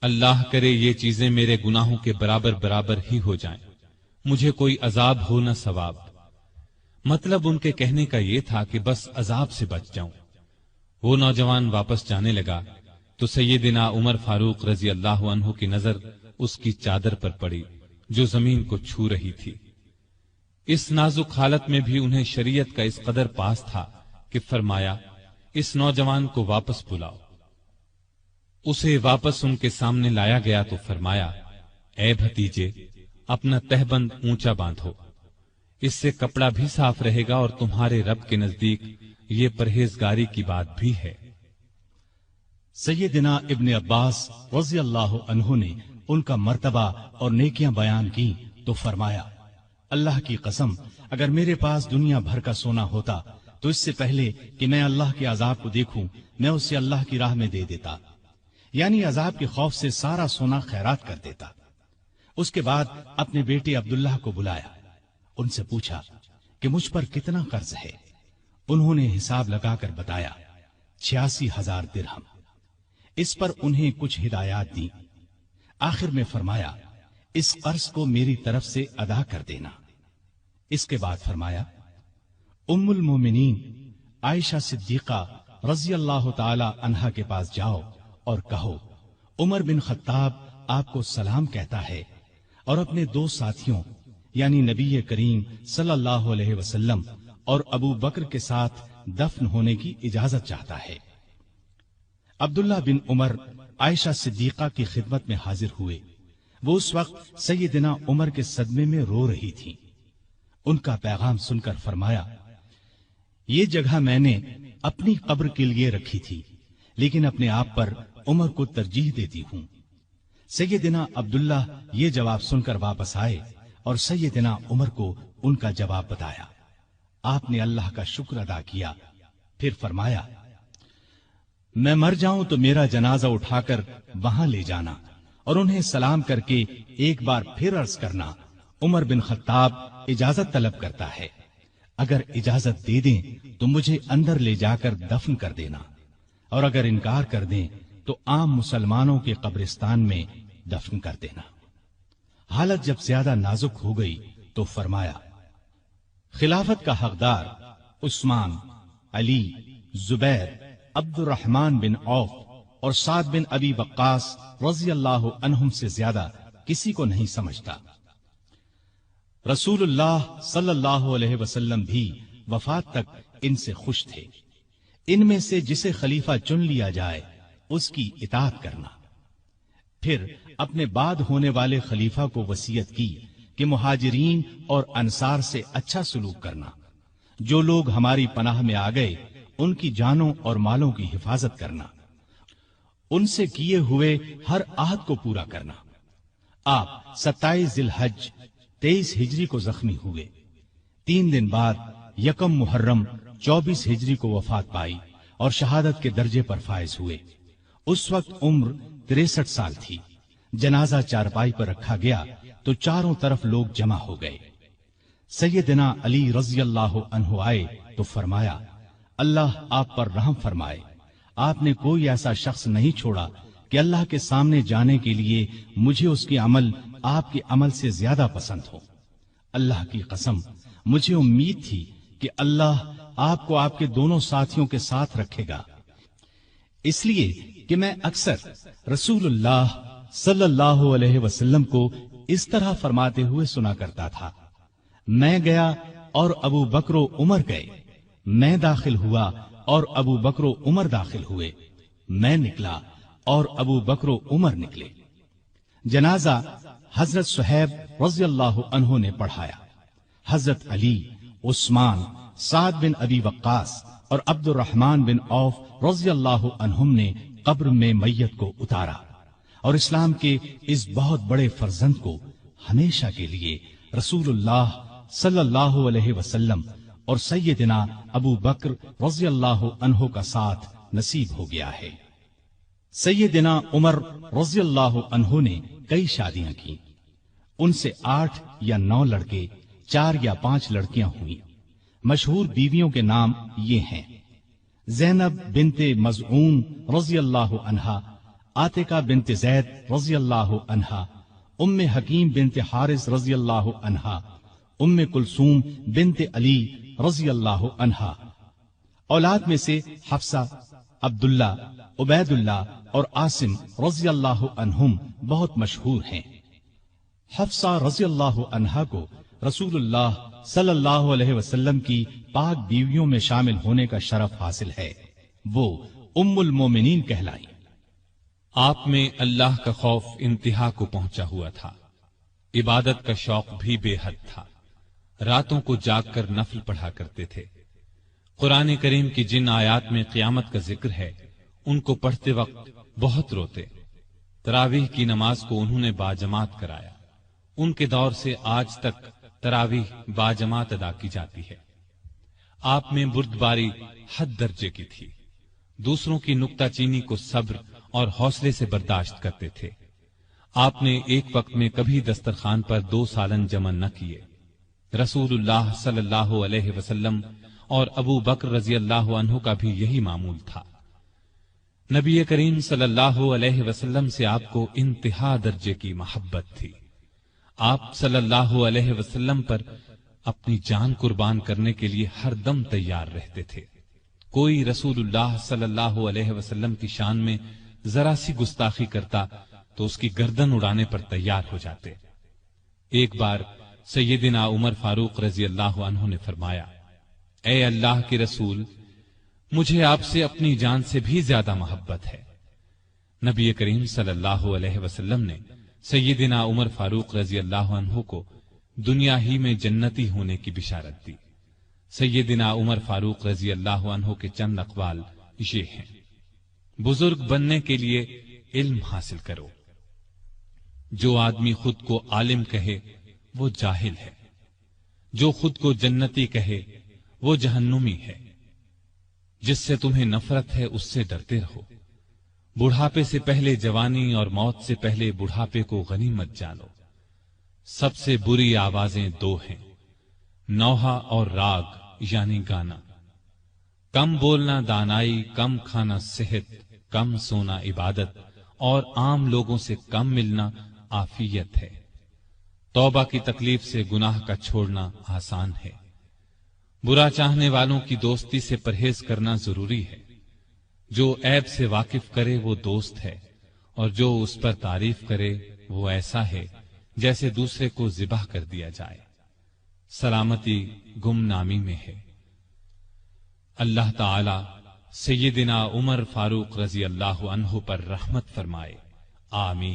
اللہ کرے یہ چیزیں میرے گناہوں کے برابر برابر ہی ہو جائیں، مجھے کوئی عذاب ہو نہ ثواب۔ مطلب ان کے کہنے کا یہ تھا کہ بس عذاب سے بچ جاؤں۔ وہ نوجوان واپس جانے لگا تو سیدنا عمر فاروق رضی اللہ عنہ کی نظر اس کی چادر پر پڑی جو زمین کو چھو رہی تھی۔ اس نازک حالت میں بھی انہیں شریعت کا اس قدر پاس تھا کہ فرمایا، اس نوجوان کو واپس بلاؤ۔ اسے واپس ان کے سامنے لایا گیا تو فرمایا، اے بھتیجے، اپنا تہبند اونچا باندھو، اس سے کپڑا بھی صاف رہے گا اور تمہارے رب کے نزدیک یہ پرہیزگاری کی بات بھی ہے۔ سیدنا ابن عباس رضی اللہ عنہ نے ان کا مرتبہ اور نیکیاں بیان کی تو فرمایا، اللہ کی قسم، اگر میرے پاس دنیا بھر کا سونا ہوتا تو اس سے پہلے کہ میں اللہ کے عذاب کو دیکھوں میں اسے اللہ کی راہ میں دے دیتا، یعنی عذاب کے خوف سے سارا سونا خیرات کر دیتا۔ اس کے بعد اپنے بیٹے عبداللہ کو بلایا، ان سے پوچھا کہ مجھ پر کتنا قرض ہے۔ انہوں نے حساب لگا کر بتایا 86,000 درہم۔ اس پر انہیں کچھ ہدایات دی۔ آخر میں فرمایا، اس قرض کو میری طرف سے ادا کر دینا۔ اس کے بعد فرمایا، ام المومنین عائشہ صدیقہ رضی اللہ تعالی عنہا کے پاس جاؤ اور کہو، عمر بن خطاب آپ کو سلام کہتا ہے اور اپنے دو ساتھیوں یعنی نبی کریم صلی اللہ علیہ وسلم اور ابو بکر کے ساتھ دفن ہونے کی اجازت چاہتا ہے۔ عبداللہ بن عمر عائشہ صدیقہ کی خدمت میں حاضر ہوئے۔ وہ اس وقت سیدنا عمر کے صدمے میں رو رہی تھیں۔ ان کا پیغام سن کر فرمایا، یہ جگہ میں نے اپنی قبر کے لیے رکھی تھی، لیکن اپنے آپ پر عمر کو ترجیح دیتی ہوں۔ سیدنا عبداللہ یہ جواب سن کر واپس آئے اور سیدنا عمر کو ان کا جواب بتایا۔ آپ نے اللہ کا شکر ادا کیا، پھر فرمایا، میں مر جاؤں تو میرا جنازہ اٹھا کر وہاں لے جانا اور انہیں سلام کر کے ایک بار پھر عرض کرنا، عمر بن خطاب اجازت طلب کرتا ہے، اگر اجازت دے دیں تو مجھے اندر لے جا کر دفن کر دینا، اور اگر انکار کر دیں تو عام مسلمانوں کے قبرستان میں دفن کر دینا۔ حالت جب زیادہ نازک ہو گئی تو فرمایا، خلافت کا حقدار عثمان، علی، زبیر، عبد الرحمن بن عوف اور سعد بن ابی وقاص رضی اللہ عنہم سے زیادہ کسی کو نہیں سمجھتا۔ رسول اللہ صلی اللہ علیہ وسلم بھی وفات تک ان سے خوش تھے۔ ان میں سے جسے خلیفہ چن لیا جائے اس کی اطاعت کرنا۔ پھر اپنے بعد ہونے والے خلیفہ کو وصیت کی کہ مہاجرین اور انصار سے اچھا سلوک کرنا، جو لوگ ہماری پناہ میں آ گئے ان کی جانوں اور مالوں کی حفاظت کرنا، ان سے کیے ہوئے ہر عہد کو پورا کرنا۔ آپ 27 ذی الحج 23 ہجری کو زخمی ہوئے۔ 3 دن بعد یکم محرم 24 ہجری کو وفات پائی اور شہادت کے درجے پر فائز ہوئے۔ اس وقت عمر 63 سال تھی۔ جنازہ چارپائی پر رکھا گیا تو چاروں طرف لوگ جمع ہو گئے۔ سیدنا علی رضی اللہ عنہ آئے تو فرمایا، اللہ آپ پر رحم فرمائے، آپ نے کوئی ایسا شخص نہیں چھوڑا کہ اللہ کے سامنے جانے کے لیے مجھے اس کے عمل آپ کے عمل سے زیادہ پسند ہو۔ اللہ کی قسم، مجھے امید تھی کہ اللہ آپ کو آپ کے دونوں ساتھیوں کے ساتھ رکھے گا، اس لیے کہ میں اکثر رسول اللہ صلی اللہ علیہ وسلم کو اس طرح فرماتے ہوئے سنا کرتا تھا، میں گیا اور ابو بکر و عمر گئے، میں داخل ہوا اور ابو بکر و عمر داخل ہوئے، میں نکلا اور ابو بکر و عمر نکلے۔ جنازہ حضرت صہیب رضی اللہ عنہ نے پڑھایا۔ حضرت علی، عثمان، سعد بن ابی وقاص اور عبد الرحمن بن عوف رضی اللہ عنہم نے قبر میں میت کو اتارا اور اسلام کے اس بہت بڑے فرزند کو ہمیشہ کے لیے رسول اللہ صلی اللہ علیہ وسلم اور سیدنا ابو بکر رضی اللہ عنہ کا ساتھ نصیب ہو گیا ہے۔ سیدنا عمر رضی اللہ عنہ نے کئی شادیاں کی، ان سے 8 یا 9 لڑکے، 4 یا 5 لڑکیاں ہوئیں۔ مشہور بیویوں کے نام یہ ہیں: زینب بنت مزعون رضی اللہ عنہا، عاتقہ بنت زید رضی اللہ عنہا، ام حکیم بنت حارث رضی اللہ عنہا، ام کلثوم بنت علی رضی اللہ عنہا۔ اولاد میں سے حفصہ، عبداللہ، عبید اللہ اور عاصم رضی اللہ عنہم بہت مشہور ہیں۔ حفصہ رضی اللہ عنہا کو رسول اللہ صلی اللہ علیہ وسلم کی پاک بیویوں میں شامل ہونے کا شرف حاصل ہے، وہ ام المومنین کہلائی۔ آپ میں اللہ کا خوف انتہا کو پہنچا ہوا تھا، عبادت کا شوق بھی بے حد تھا، راتوں کو جاگ کر نفل پڑھا کرتے تھے۔ قرآن کریم کی جن آیات میں قیامت کا ذکر ہے ان کو پڑھتے وقت بہت روتے۔ تراویح کی نماز کو انہوں نے باجماعت کرایا، ان کے دور سے آج تک تراویح باجماعت ادا کی جاتی ہے۔ آپ میں بردباری حد درجے کی تھی، دوسروں کی نکتہ چینی کو صبر اور حوصلے سے برداشت کرتے تھے۔ آپ نے ایک وقت میں کبھی دسترخوان پر 2 سالن جمع نہ کیے۔ رسول اللہ صلی اللہ علیہ وسلم اور ابو بکر رضی اللہ عنہ کا بھی یہی معمول تھا۔ نبی کریم صلی اللہ علیہ وسلم سے آپ کو انتہا درجے کی محبت تھی۔ آپ صلی اللہ علیہ وسلم پر اپنی جان قربان کرنے کے لیے ہر دم تیار رہتے تھے۔ کوئی رسول اللہ صلی اللہ علیہ وسلم کی شان میں ذرا سی گستاخی کرتا تو اس کی گردن اڑانے پر تیار ہو جاتے۔ ایک بار سیدنا عمر فاروق رضی اللہ عنہ نے فرمایا: اے اللہ کے رسول، مجھے آپ سے اپنی جان سے بھی زیادہ محبت ہے۔ نبی کریم صلی اللہ علیہ وسلم نے سیدنا عمر فاروق رضی اللہ عنہ کو دنیا ہی میں جنتی ہونے کی بشارت دی۔ سیدنا عمر فاروق رضی اللہ عنہ کے چند اقوال یہ ہیں: بزرگ بننے کے لیے علم حاصل کرو۔ جو آدمی خود کو عالم کہے وہ جاہل ہے، جو خود کو جنتی کہے وہ جہنمی ہے۔ جس سے تمہیں نفرت ہے اس سے ڈرتے رہو۔ بڑھاپے سے پہلے جوانی اور موت سے پہلے بڑھاپے کو غنیمت جانو۔ سب سے بری آوازیں 2 ہیں، نوحہ اور راگ یعنی گانا۔ کم بولنا دانائی، کم کھانا صحت، کم سونا عبادت اور عام لوگوں سے کم ملنا عافیت ہے۔ توبہ کی تکلیف سے گناہ کا چھوڑنا آسان ہے۔ برا چاہنے والوں کی دوستی سے پرہیز کرنا ضروری ہے۔ جو عیب سے واقف کرے وہ دوست ہے، اور جو اس پر تعریف کرے وہ ایسا ہے جیسے دوسرے کو ذبح کر دیا جائے۔ سلامتی گمنامی میں ہے۔ اللہ تعالی سیدنا عمر فاروق رضی اللہ عنہ پر رحمت فرمائے، آمین۔